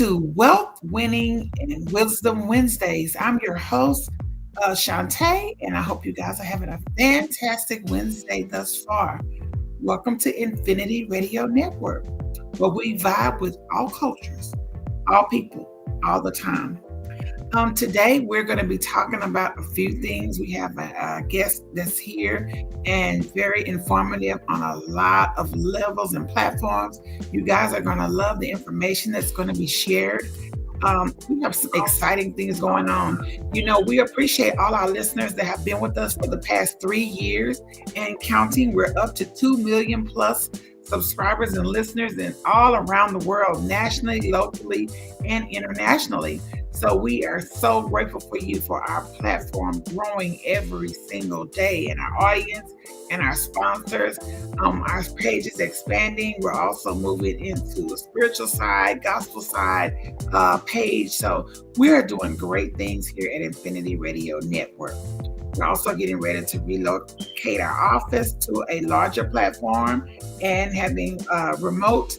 to Wealth, Winning, and Wisdom Wednesdays. I'm your host, Shantae, and I hope you guys are having a fantastic Wednesday thus far. Welcome to Infinity Radio Network, where we vibe with all cultures, all people, all the time. Today, we're going to be talking about a few things. We have a guest that's here and very informative on a lot of levels and platforms. You guys are going to love the information that's going to be shared. We have some exciting things going on. We appreciate all our listeners that have been with us for the past 3 years and counting. We're up to 2 million plus subscribers and listeners and all around the world, nationally, locally, and internationally. So we are so grateful for you, for our platform growing every single day, and our audience and our sponsors. Our page is expanding. We're also moving into a spiritual side, gospel side page. So we are doing great things here at Infinity Radio Network. We're also getting ready to relocate our office to a larger platform and having remote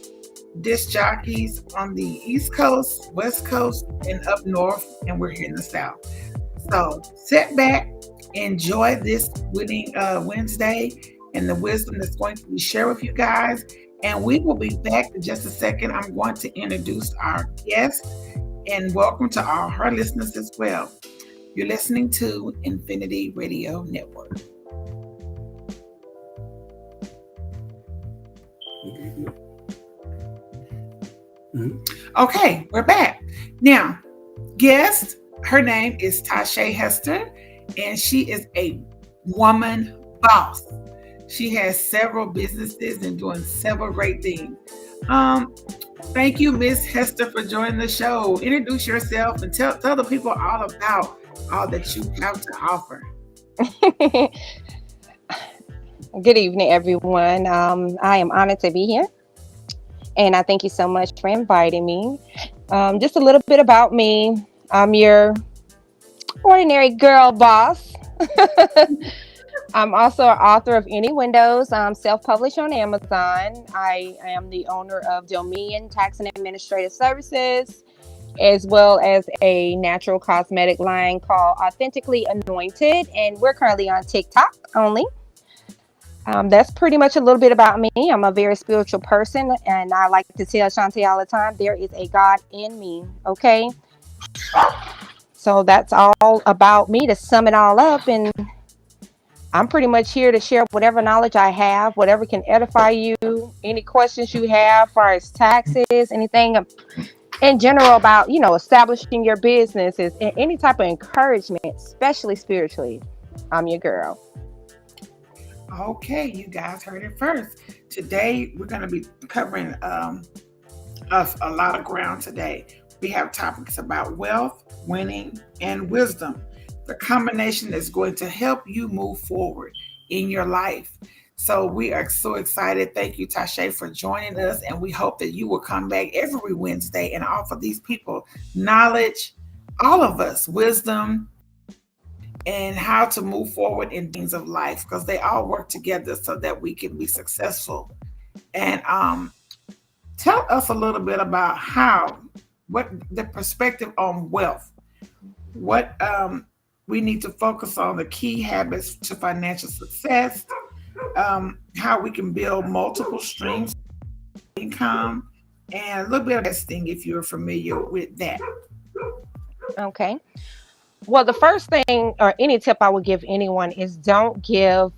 disc jockeys on the East Coast, West Coast, and up north, and we're here in the South. So sit back, enjoy this winning Wednesday and the wisdom that's going to be shared with you guys. And we will be back in just a second. I'm going to introduce our guest and welcome to all her listeners as well. You're listening to Infinity Radio Network. Okay, we're back. Now, guest, her name is Tasha Hester, and she is a woman boss. She has several businesses and doing several great things. Thank you, Miss Hester, for joining the show. Introduce yourself and tell the people all about all that you have to offer. Good evening, everyone. I am honored to be here. And I thank you so much for inviting me. Just a little bit about me. I'm your ordinary girl boss. I'm also an author of Any Windows. I'm self-published on Amazon. I am the owner of Dominion Tax and Administrative Services, as well as a natural cosmetic line called Authentically Anointed. And we're currently on TikTok only. That's pretty much a little bit about me. I'm a very spiritual person, and I like to tell Shantae all the time, there is a God in me, okay? So that's all about me to sum it all up, and I'm pretty much here to share whatever knowledge I have, whatever can edify you, any questions you have as far as taxes, anything in general about, establishing your businesses, and any type of encouragement, especially spiritually. I'm your girl. Okay, you guys heard it first. Today, we're going to be covering a lot of ground today. We have topics about wealth, winning, and wisdom. The combination is going to help you move forward in your life. So we are so excited. Thank you, Tasha, for joining us. And we hope that you will come back every Wednesday and offer these people knowledge, all of us, wisdom, and how to move forward in things of life, because they all work together so that we can be successful. And tell us a little bit about what the perspective on wealth, what we need to focus on, the key habits to financial success, how we can build multiple streams of income, and a little bit of investing if you're familiar with that. Okay. Well, the first thing or any tip I would give anyone is don't give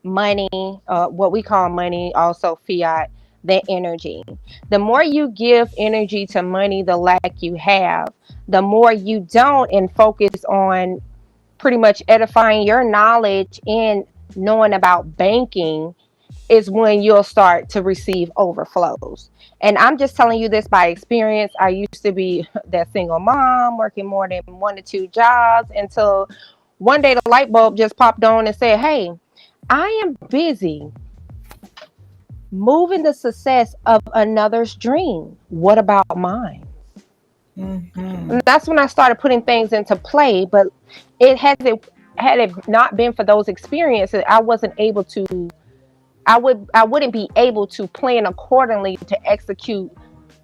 money, what we call money, also fiat, the energy. The more you give energy to money, the lack you have. The more you don't and focus on pretty much edifying your knowledge and knowing about banking is when you'll start to receive overflows. And I'm just telling you this by experience. I used to be that single mom working more than 1 to 2 jobs until one day the light bulb just popped on and said, hey, I am busy moving the success of another's dream. What about mine? Mm-hmm. And that's when I started putting things into play. But had it not been for those experiences, I wouldn't be able to plan accordingly to execute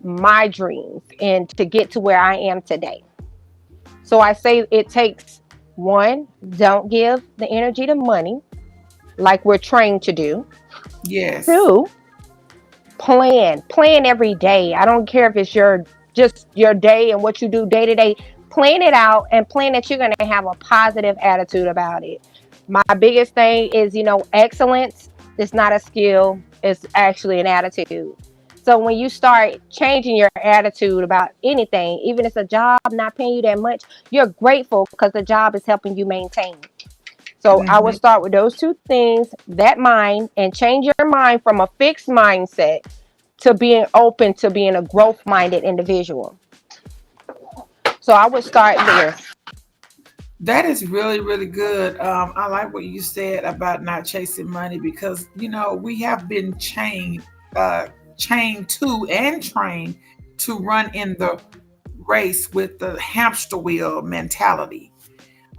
my dreams and to get to where I am today. So I say it takes one, don't give the energy to money like we're trained to do. Yes. Two, plan every day. I don't care if it's your just your day and what you do day to day. Plan it out and plan that you're going to have a positive attitude about it. My biggest thing is, excellence is not a skill, it's actually an attitude. So when you start changing your attitude about anything, even if it's a job not paying you that much, you're grateful because the job is helping you maintain. So I would Hmm. start with those two things, that mind, and change your mind from a fixed mindset to being open to being a growth minded individual. So I would start there. That is really, really good. I like what you said about not chasing money because we have been uh, chained to and trained to run in the race with the hamster wheel mentality.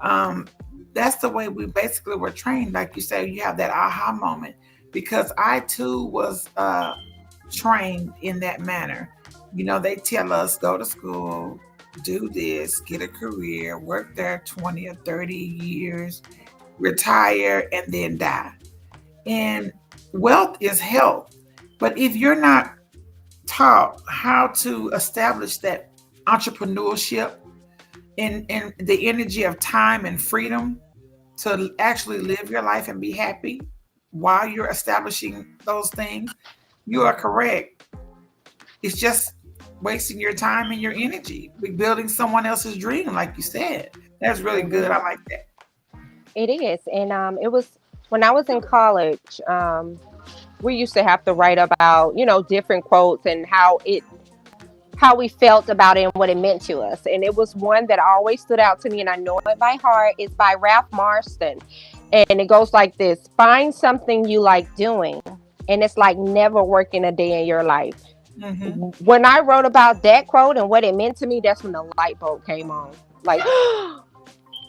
Um, that's the way we basically were trained. Like you say, you have that aha moment because I too was trained in that manner. They tell us go to school, do this, get a career, work there 20 or 30 years, retire, and then die. And wealth is health. But if you're not taught how to establish that entrepreneurship and the energy of time and freedom to actually live your life and be happy while you're establishing those things, you are correct. It's just wasting your time and your energy building someone else's dream, like you said. That's really good. Hmm. I like that. It is. And it was when I was in college, we used to have to write about, different quotes and how we felt about it and what it meant to us. And it was one that always stood out to me, and I know it by heart. It's by Ralph Marston. And it goes like this: find something you like doing, and it's like never working a day in your life. Hmm. When I wrote about that quote and what it meant to me, that's when the light bulb came on. Like,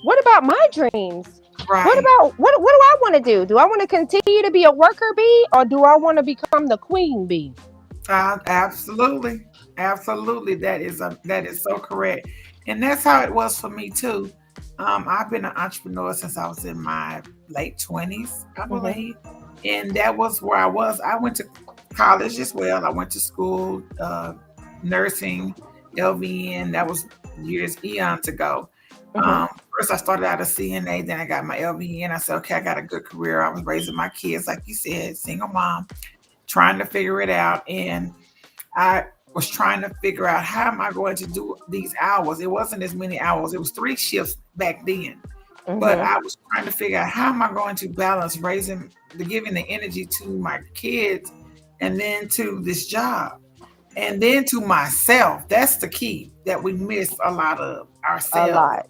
what about my dreams? What Right. about what do I want to do? Do I want to continue to be a worker bee or do I want to become the queen bee? Absolutely. Absolutely. That is so correct. And that's how it was for me too. I've been an entrepreneur since I was in my late 20s, I Hmm. believe. And that was where I was. I went to college as well. I went to school, nursing, LVN. That was years, eons ago. Hmm. First, I started out as CNA, then I got my LVN. I said, okay, I got a good career. I was raising my kids, like you said, single mom, trying to figure it out. And I was trying to figure out how am I going to do these hours. It wasn't as many hours. It was three shifts back then. But Hmm. I was trying to figure out how am I going to balance giving the energy to my kids and then to this job and then to myself. That's the key that we miss a lot of A ourselves. lot.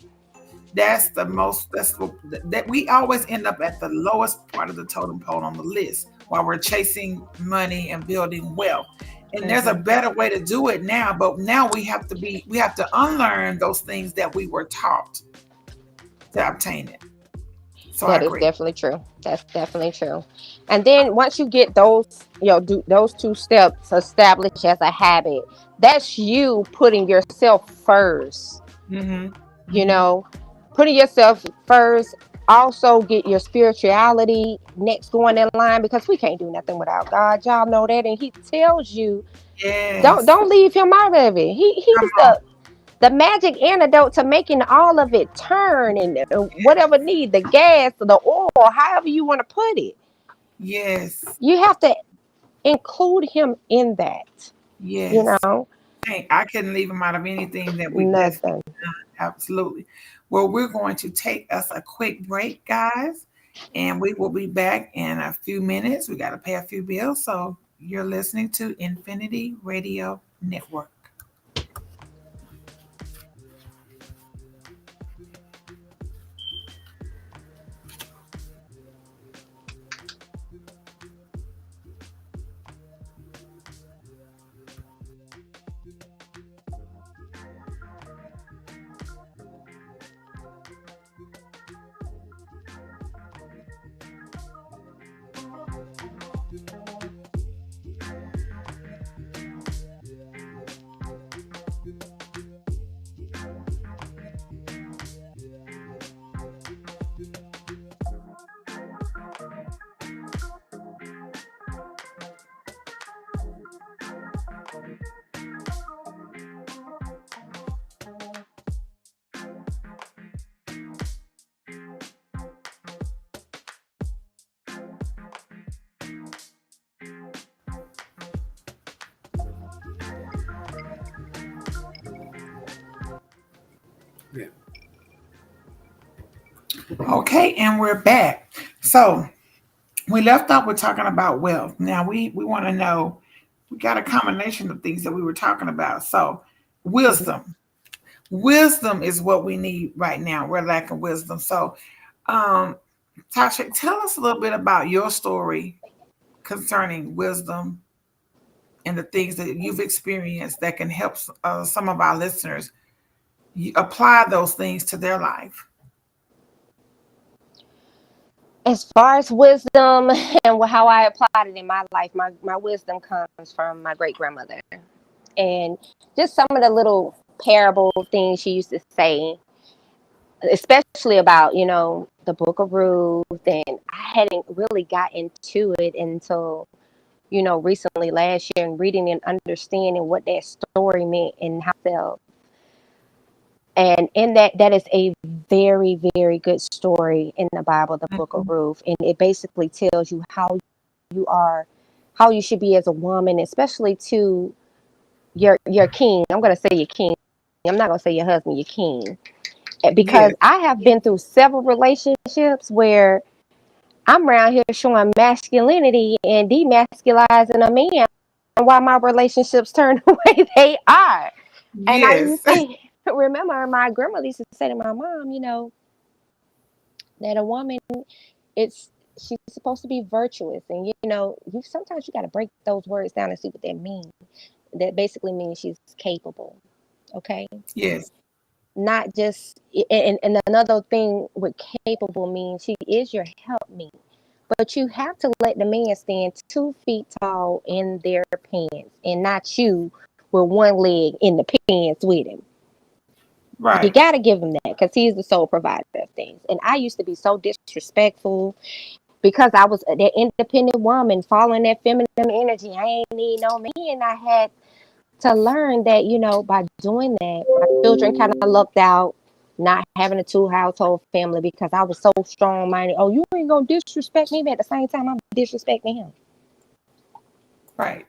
That we always end up at the lowest part of the totem pole on the list while we're chasing money and building wealth. And there's a Hmm. better way to do it now, but now we have to unlearn those things that we were taught to obtain it. So I That is agree. definitely true. That's definitely true. And then once you get those, do those two steps established as a habit, that's you putting yourself first. Hmm. You Hmm. know, putting yourself first. Also, get your spirituality next going in line because we can't do nothing without God. Y'all know that, and He tells you Yes. don't leave Him out of it. He's the magic antidote to making all of it turn and whatever need the gas, the oil, however you want to put it. Yes. You have to include Him in that. You Yes. know, Hey, I couldn't leave them out of anything that's nothing. absolutely. Well, we're going to take us a quick break, guys, and we will be back in a few minutes. We got to pay a few bills. So you're listening to Infinity Radio Network. Yeah. Okay, and we're back. So we left off with talking about wealth. Now we want to know, we got a combination of things that we were talking about. So wisdom. Wisdom is what we need right now. We're lacking wisdom. So um Tasha, tell us a little bit about your story concerning wisdom and the things that you've experienced that can help some of our listeners apply those things to their life. As far as wisdom and how I applied it in my life, my wisdom comes from my great grandmother. And just some of the little parable things she used to say, especially about, the book of Ruth. And I hadn't really got into it until, recently last year, and reading and understanding what that story meant and how it felt. And in that is a very, very good story in the Bible, the book of Mhm. Ruth. And it basically tells you you are, how you should be as a woman, especially to your king. I'm gonna say your king. I'm not gonna say your husband, your king. Because Yes, I have been through several relationships where I'm around here showing masculinity and demasculizing a man while my relationships turn the way they are. And I yes, used to remember my grandmother used to say to my mom, that a woman, it's she's supposed to be virtuous, and you sometimes you got to break those words down and see what that means. That basically means she's capable. Okay, yes. not just, and another thing with capable means she is your helpmeet. But you have to let the man stand 2 feet tall in their pants, and not you with one leg in the pants with him. You Right. got to give him that because he's the sole provider of things. And I used to be so disrespectful because I was that independent woman following that feminine energy. I ain't need no man. I had to learn that, by doing that, my children kind of lucked out not having a two household family because I was so strong minded. Oh, you ain't gonna disrespect me, but at the same time, I'm disrespecting him. Right.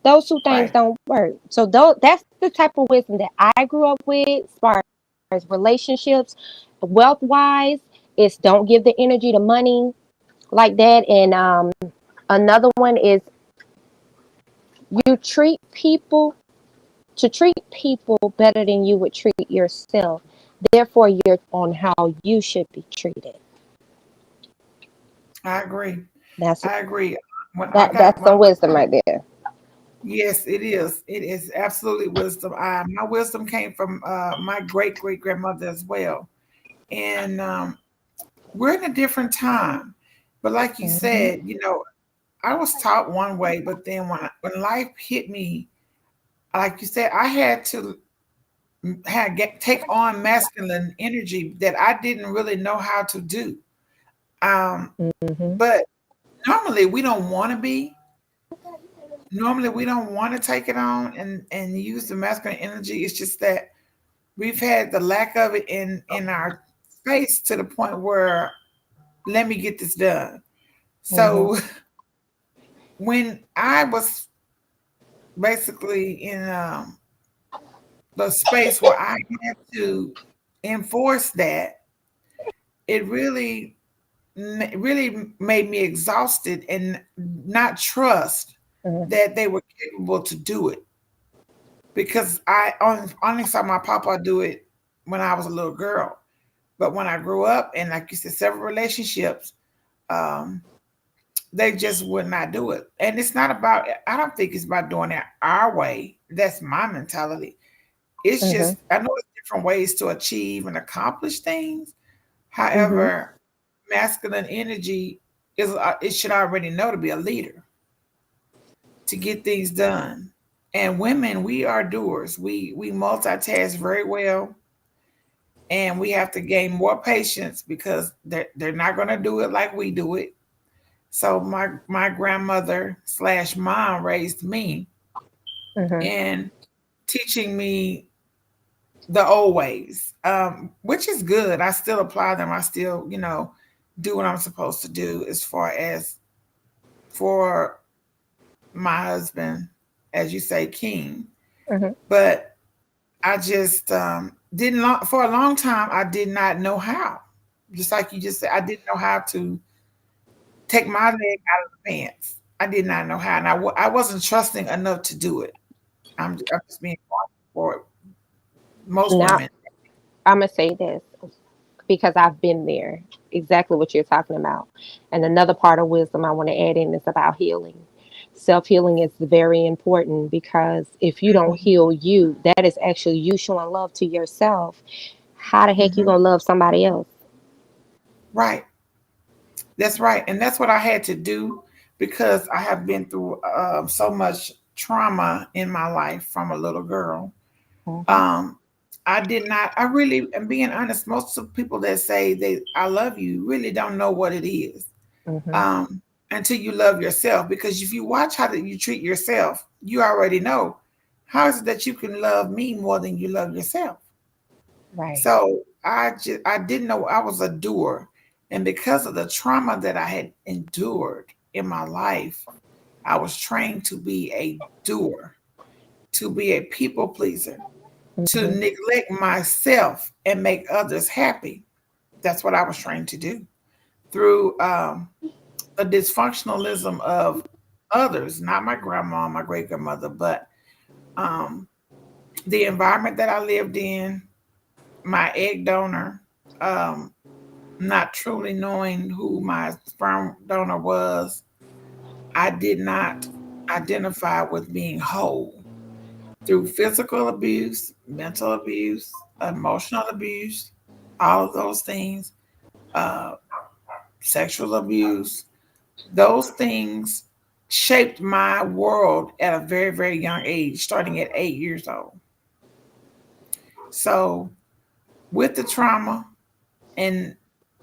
Those two things Right. don't work. So that's the type of wisdom that I grew up with as far as relationships, wealth wise. Is don't give the energy to money like that. And another one is you treat people better than you would treat yourself. Therefore, you're on how you should be treated. I agree. That's I agree. When I that got that's my some wisdom right there. Yes, it is. It is absolutely wisdom. My wisdom came from my great great grandmother as well, and we're in a different time. But like you Hmm. said, I was taught one way, but then when life hit me, like you said, I had to take on masculine energy that I didn't really know how to do. Um, Hmm. but normally we don't want to be. Normally we don't want to take it on and use the masculine energy. It's just that we've had the lack of it in our space to the point where let me get this done. Hmm. So when I was basically in the space where I had to enforce that, it really made me exhausted and not trust Hmm. that they were capable to do it because I only saw my papa do it when I was a little girl. But when I grew up and like you said, several relationships, um, they just would not do it. And it's not about, I don't think it's about doing it our way. That's my mentality. It's Hmm. just, I know there's different ways to achieve and accomplish things. Hmm. However, masculine energy it should already know to be a leader, to get things done. And women, we are doers. We multitask very well, and we have to gain more patience because they're not going to do it like we do it. So my grandmother slash mom raised me Hmm. and teaching me the old ways, which is good. I still apply them. I still, do what I'm supposed to do as far as for my husband, as you say, King. Hmm. But I just for a long time, I did not know how. Just like you just said, I didn't know how to take my leg out of the pants. I did not know how, and I wasn't trusting enough to do it. I'm just being honest for most Now, women. I'm going to say this because I've been there, exactly what you're talking about. And another part of wisdom I want to add in is about healing. Self healing is very important because if you don't heal you, that is actually you showing love to yourself. How the heck you Hmm. gonna love somebody else? Right. That's right. And that's what I had to do because I have been through so much trauma in my life from a little girl. Hmm. Um, I did not, I really, and being honest, most of the people that say I love you really don't know what it is Hmm. um, until you love yourself. Because if you watch how you treat yourself, you already know how is it that you can love me more than you love yourself. Right. So I didn't know I was a doer, and because of the trauma that I had endured in my life, I was trained to be a doer, to be a people pleaser, to Hmm. neglect myself and make others happy. That's what I was trained to do through a dysfunctionalism of others, not my grandma, my great grandmother, but um, the environment that I lived in, my egg donor, um, not truly knowing who my sperm donor was, I did not identify with being whole through physical abuse, mental abuse, emotional abuse, all of those things, uh, sexual abuse. Those things shaped my world at a very, very young age, starting at 8 years old. So, with the trauma and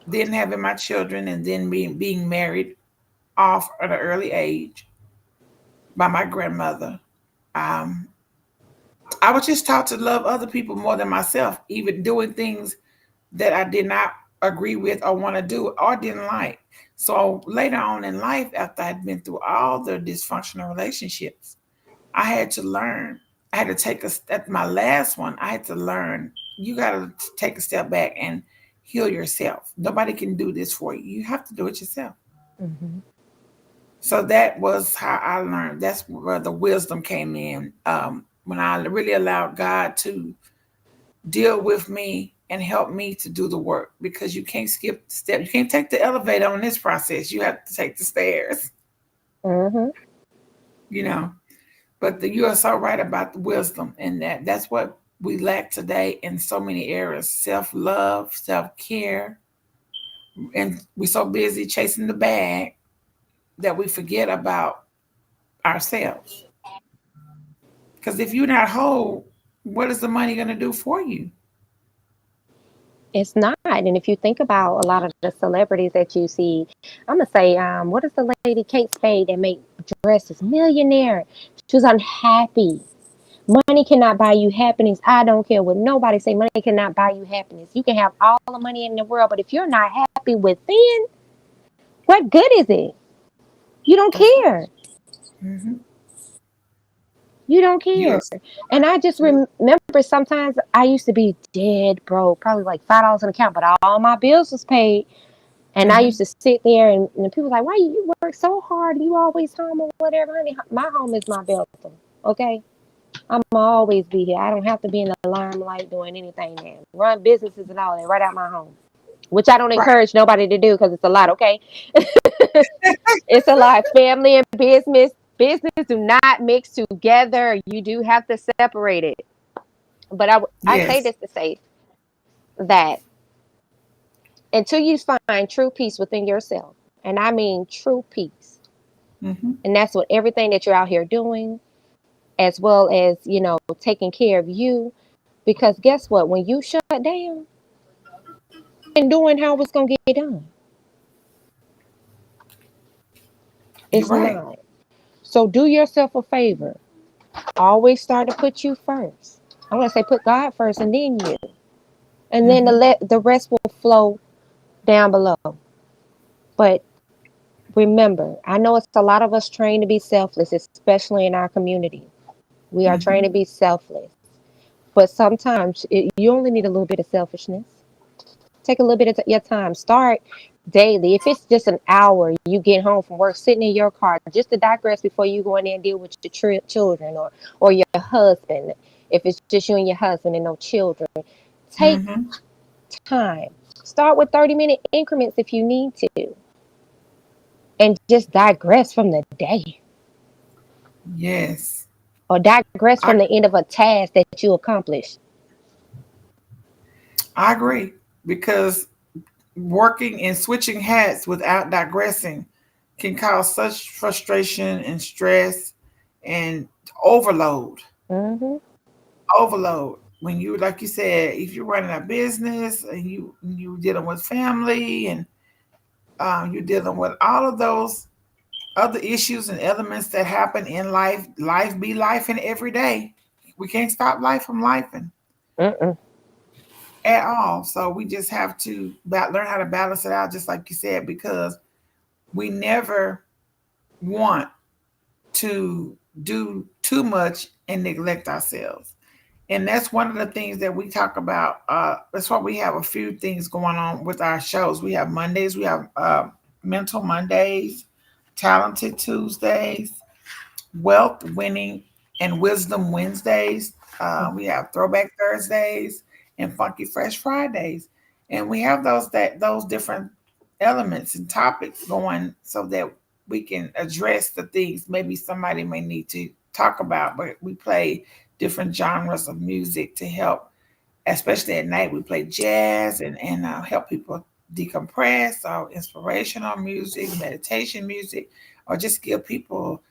then having my children and then being married off at an early age by my grandmother, um, I was just taught to love other people more than myself, even doing things that I did not agree with or want to do or didn't like. So later on in life, after I'd been through all the dysfunctional relationships, I had to learn. I had to take a step. My last one, I had to learn. You got to take a step back and heal yourself. Nobody can do this for you. You have to do it yourself. Hmm. So that was how I learned. That's where the wisdom came in. When I really allowed God to deal with me and help me to do the work, because you can't skip the step. You can't take the elevator on this process. You have to take the stairs, Hmm. you know. But you are so right about the wisdom, and that's what we lack today in so many areas: self love, self care, and we're so busy chasing the bag that we forget about ourselves. Because if you're not whole, what is the money going to do for you? It's not. And if you think about a lot of the celebrities that you see, I'm gonna say, what is the lady Kate Spade that made dresses? Millionaire. She was unhappy. Money cannot buy you happiness. I don't care what nobody say. Money cannot buy you happiness. You can have all the money in the world, but if you're not happy within, what good is it? You don't That's right. care. Hmm. You don't care. You're And I just remember sometimes I used to be dead broke, probably like $5 an account, but all my bills was paid. And I used hmm to sit there and people like, why you work so hard? You always home or whatever. Honey, my home is my Belgium. Okay. I'm always be here. I don't have to be in the limelight doing anything there. Run businesses and all that right out my home. Which I don't right. encourage nobody to do because it's a lot, okay? It's a lot. Family and business do not mix together. You do have to separate it. But I say Yes. this to say that until you find true peace within yourself, and I mean true peace, Hmm. and that's what everything that you're out here doing, as well as taking care of you. Because guess what? When you shut down and doing how it's gonna get done, You're it's right. not. So do yourself a favor. Always start to put you first. I'm gonna say put God first, and then you, and then Hmm. the rest will flow down below. But remember, I know it's a lot of us trained to be selfless, especially in our community. We are trained Hmm. to be selfless. But sometimes you only need a little bit of selfishness. Take a little bit of your time. Start daily. If it's just an hour, you get home from work, sitting in your car, just to digress before you go in there and deal with your children or your husband. If it's just you and your husband and no children, take Mm-hmm. time. Start with 30-minute increments if you need to, and just digress from the day Yes. or digress from I the end of a task that you accomplished. I agree because working and switching hats without digressing can cause such frustration and stress and overload. Hmm. Overload. When you, like you said, if you're running a business and you dealing with family and you're dealing with all of those other issues and elements that happen in life, life be life and every day. We can't stop life from life Mm-mm. at all. So we just have to learn how to balance it out, just like you said, because we never want to do too much and neglect ourselves. And that's one of the things that we talk about. That's why we have a few things going on with our shows. We have Mondays, we have Mental Mondays, Talented Tuesdays, Wealth Winning and Wisdom Wednesdays. We have Throwback Thursdays and Funky Fresh Fridays, and we have those different elements and topics going so that we can address the things maybe somebody may need to talk about. But we play different genres of music to help, especially at night. We play jazz and help people decompress, or inspirational music, meditation music, or just give people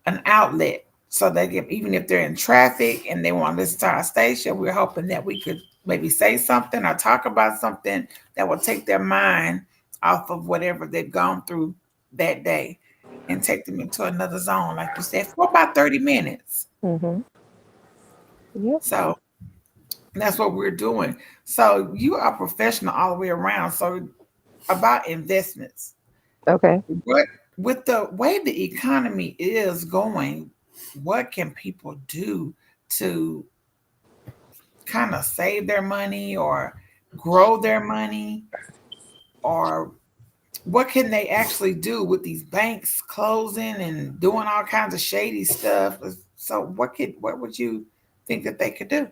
an outlet so they can, even if they're in traffic and they want to listen to our station, we're hoping that we could maybe say something or talk about something that will take their mind off of whatever they've gone through that day and take them into another zone, like you said, for about 30 minutes. Mm-hmm. Yep. So that's what we're doing. So you are professional all the way around. So about investments, Okay. what, with the way the economy is going, what can people do to kind of save their money or grow their money, or what can they actually do with these banks closing and doing all kinds of shady stuff? So what would you think that they could do?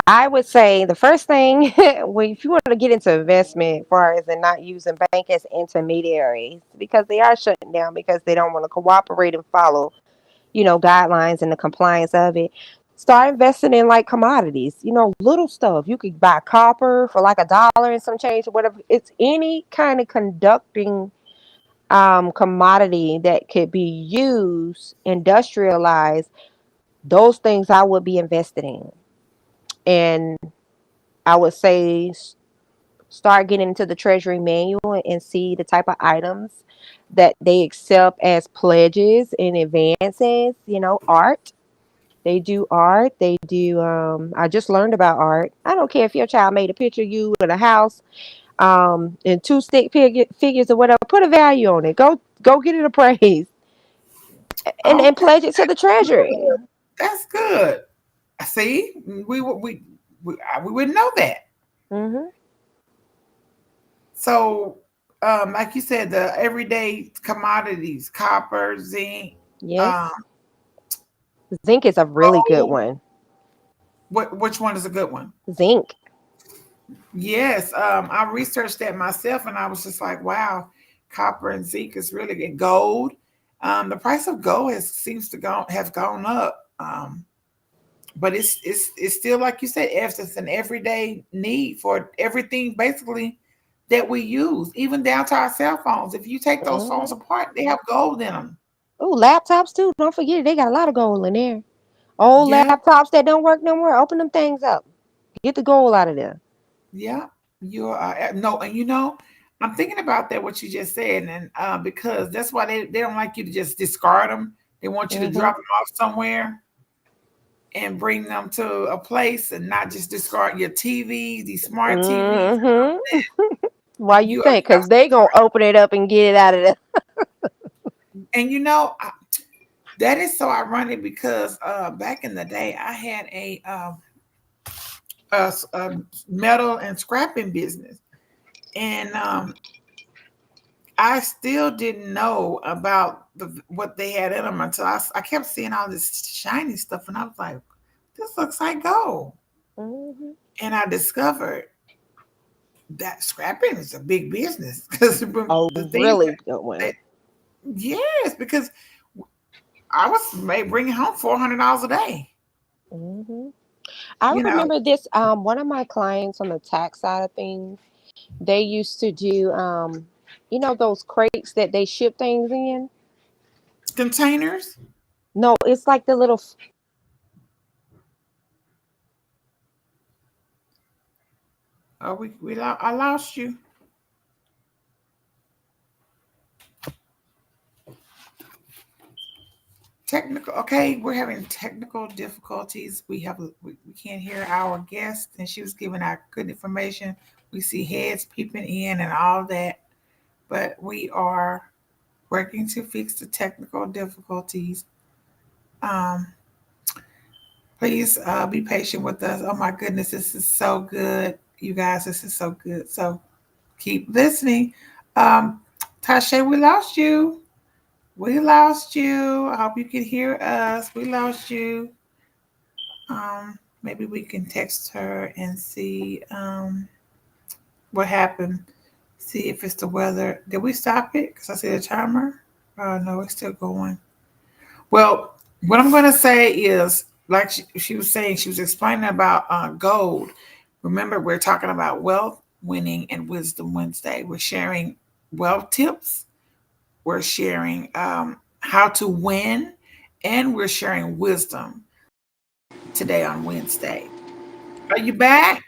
I would say the first thing, well, if you want to get into investment, far as and not using bank as intermediaries, because they are shutting down because they don't want to cooperate and follow, guidelines and the compliance of it. Start investing in like commodities, little stuff. You could buy copper for like $1 and some change or whatever. It's any kind of conducting commodity that could be used, industrialized. Those things I would be invested in. And I would say start getting into the Treasury manual and see the type of items that they accept as pledges and advances. Art. They do art. They do. I just learned about art. I don't care if your child made a picture of you in a house, and two stick figures or whatever. Put a value on it. Go get it appraised and Okay, pledge it to the Treasury. that's good. See, we wouldn't know that. Hmm. So, like you said, the everyday commodities, copper, zinc, um, Yes, zinc is a really good gold. one. Which one is a good one? Zinc. Yes, I researched that myself, and I was just like, wow, copper and zinc is really good. Gold, the price of gold has seems to go have gone up, but it's still like you said, it's an everyday need for everything basically that we use, even down to our cell phones. If you take those phones Hmm. apart, they have gold in them. Oh, laptops too. Don't forget it. They got a lot of gold in there. Old Yeah, laptops that don't work no more. Open them things up. Get the gold out of there. yeah, you're no, and I'm thinking about that what you just said, and because that's why they don't like you to just discard them. They want you to Hmm. drop them off somewhere and bring them to a place, and not just discard your TVs, these smart TVs. Hmm. Why you You are think? Because they going to open it up and get it out of there. and That is so ironic because back in the day, I had a metal and scrapping business, and I still didn't know about what they had in them until I kept seeing all this shiny stuff, and I was like, "This looks like gold." Hmm. And I discovered that scrapping is a big business because A the things really good one. that yes, because I was bringing home $400 a day. Hmm. I You know, remember this. One of my clients on the tax side of things, they used to do, those crates that they ship things in. containers. No, it's like the little. Oh, I lost you. Technical. Okay, we're having technical difficulties. We can't hear our guest, and she was giving out good information. We see heads peeping in and all that, but we are working to fix the technical difficulties. Um, please be patient with us. Oh my goodness, this is so good, you guys. This is so good. So keep listening. Um, Tasha, we lost you. We lost you. I hope you can hear us. We lost you. Maybe we can text her and see what happened. See if it's the weather. Did we stop it? Because I see the timer. Oh no, it's still going. Well, what I'm going to say is, like she was saying, she was explaining about gold. Remember, we're talking about wealth winning and wisdom Wednesday. We're sharing wealth tips. We're sharing how to win, and we're sharing wisdom today on Wednesday. Are you back?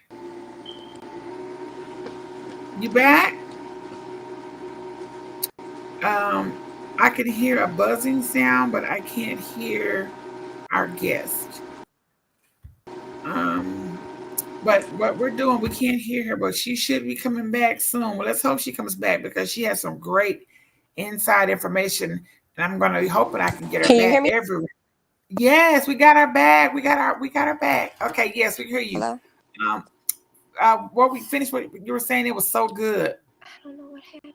You back? Um, I can hear a buzzing sound, but I can't hear our guest. Um, but what we're doing, we can't hear her, but she should be coming back soon. Well, let's hope she comes back because she has some great inside information, and I'm going to be hoping I can get her Can you hear back me? everywhere. Yes, we got her back. We got her back. Okay, yes, we hear you. Hello? Um, what we finished, what you were saying, it was so good. I don't know what happened.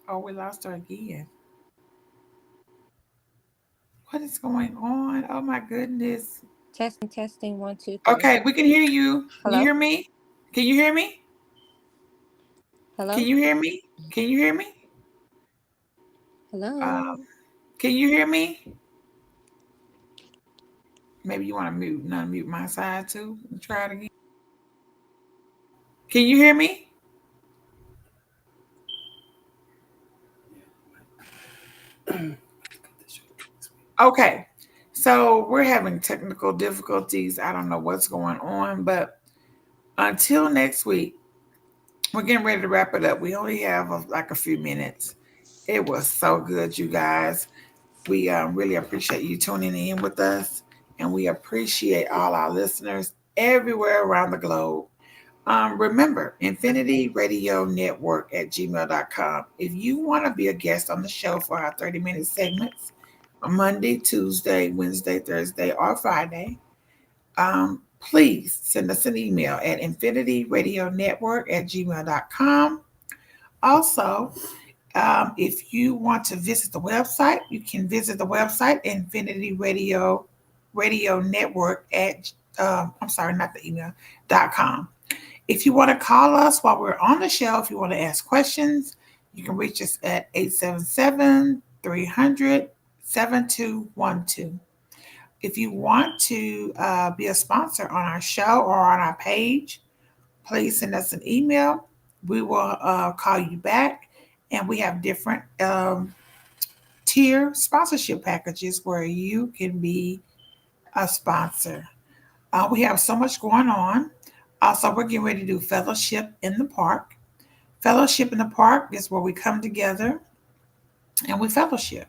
Oh, we lost her again. What is going on? Oh my goodness. Testing, testing, one, two, three. Okay, we can hear you. Can you Hello? hear me? Can you hear me? Can Hello? you hear me? Can you hear me? Hello? Um, can you hear me? Maybe you want to mute and unmute my side too. And try it again. Can you hear me? Okay. So we're having technical difficulties. I don't know what's going on, but until next week, we're getting ready to wrap it up. We only have like a few minutes. It was so good, you guys. We really appreciate you tuning in with us, and we appreciate all our listeners everywhere around the globe. Remember, Infinity Radio Network at gmail.com. If you want to be a guest on the show for our 30-minute segments, on Monday, Tuesday, Wednesday, Thursday, or Friday, please send us an email at infinityradionetwork at gmail.com. Also, if you want to visit the website, you can visit the website Infinity Radio Network at I'm sorry, not the email.com. If you want to call us while we're on the show, if you want to ask questions, you can reach us at 877-300-7212. If you want to be a sponsor on our show or on our page, please send us an email. We will call you back. And we have different tier sponsorship packages where you can be a sponsor. We have so much going on. Also, we're getting ready to do Fellowship in the Park. Fellowship in the Park is where we come together and we fellowship.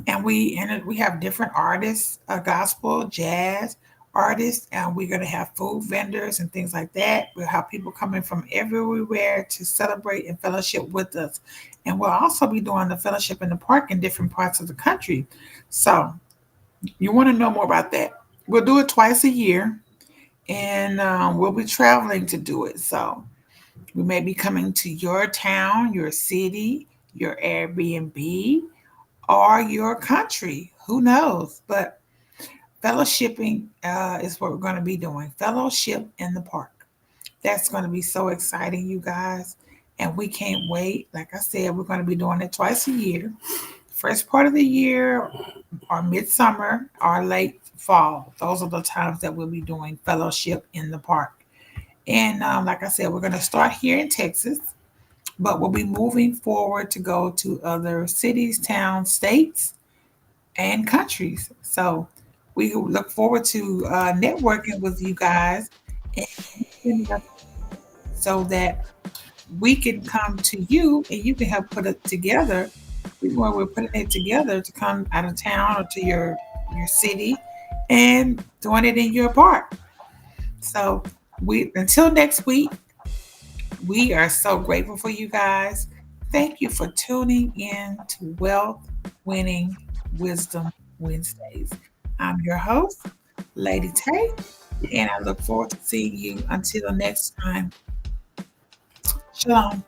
And we have different artists, gospel, jazz, artists, and we're going to have food vendors and things like that. We'll have people coming from everywhere to celebrate and fellowship with us. And we'll also be doing the fellowship in the park in different parts of the country. So you want to know more about that? We'll do it twice a year, and we'll be traveling to do it. So we may be coming to your town, your city, your Airbnb, or your country. Who knows? But fellowshipping is what we're going to be doing. Fellowship in the park. That's going to be so exciting, you guys. And we can't wait. Like I said, we're going to be doing it twice a year. First part of the year, or midsummer, or late fall. Those are the times that we'll be doing fellowship in the park. And like I said, we're going to start here in Texas, but we'll be moving forward to go to other cities, towns, states, and countries. So we look forward to networking with you guys and so that we can come to you and you can help put it together. We're putting it together to come out of town or to your city and doing it in your park. So we until next week, we are so grateful for you guys. Thank you for tuning in to Wealth Winning Wisdom Wednesdays. I'm your host, Lady Tay, and I look forward to seeing you until next time. Shalom.